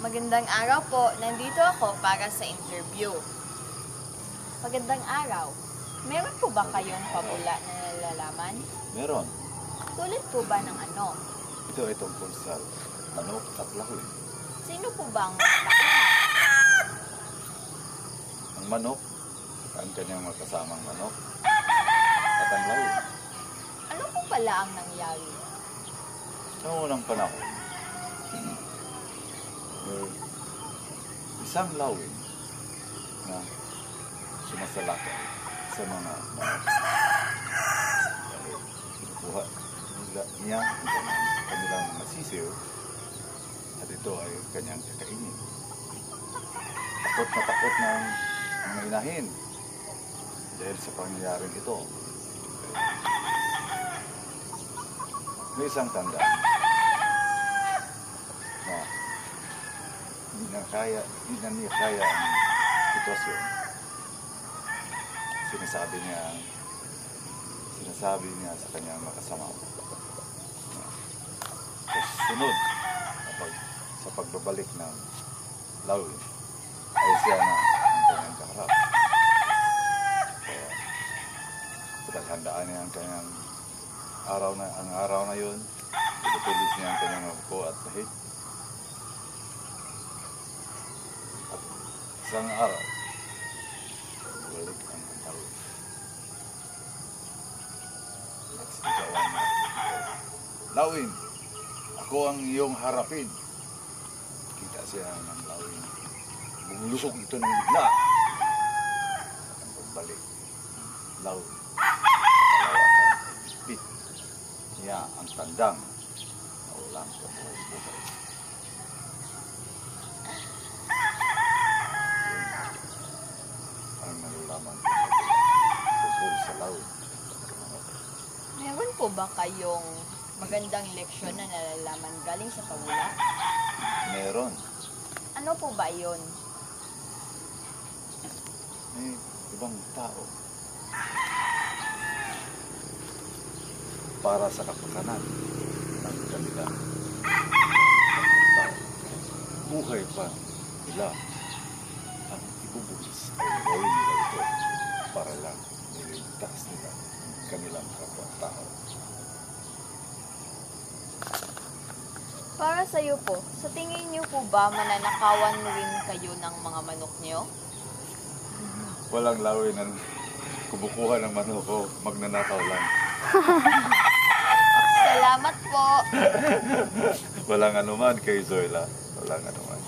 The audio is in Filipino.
Magandang araw po. Nandito ako para sa interview. Magandang araw. Meron po ba kayong pabula na nalalaman? Meron. Tulad po ba ng ano? Ito ay tungkol sa manok at lahoy. Sino po ba ang natakuhan? Ang manok, ang kanyang magkasamang manok, at ang lahoy. Ano po pala ang nangyari? Noong unang panahon, may isang lawin na sumasalakay sa mga manok. Dahil kinukuha niya ang kanilang masisiw at ito ay kanyang kakainin. Takot na ang mga inahin dahil sa pangyayaring ito. May isang tanda na hindi na niya kaya ang sitwasyon. Sinasabi niya sa kanyang makasama na sunod sa pagbabalik ng lawin ay siya na ang kanyang kaharap. Kaya pinaghandaan niya ang kanyang araw na yun, pinutulis niya ang kanyang upo at lahit. At isang araw, bumalik ang lawin. Nagsisigawan niya, "Lawin, ako ang iyong harapin." Kita siya ng lawin. Bumulusok ito ng bigla. Ang pagbalik, lawin. Bit niya ang tandang na walang kabuhay. Ang nalalaman tungkol sa lawin. Meron po ba kayong magandang leksyon na nalalaman galing sa pabula? Meron. Ano po ba yun? May ibang tao para sa kapakanan ng kanila. Buhay pa nila ang ibubuhis ay gawin nila ito para lang niligtas nila ang kanilang kapwa-tao. Para sa iyo po, sa tingin niyo po ba mananakawan rin kayo ng mga manok niyo? Walang lawin ang kumukuha ng manok ko, magnanakaw lang. Salamat po! Walang anuman kay Zoila. Walang anuman.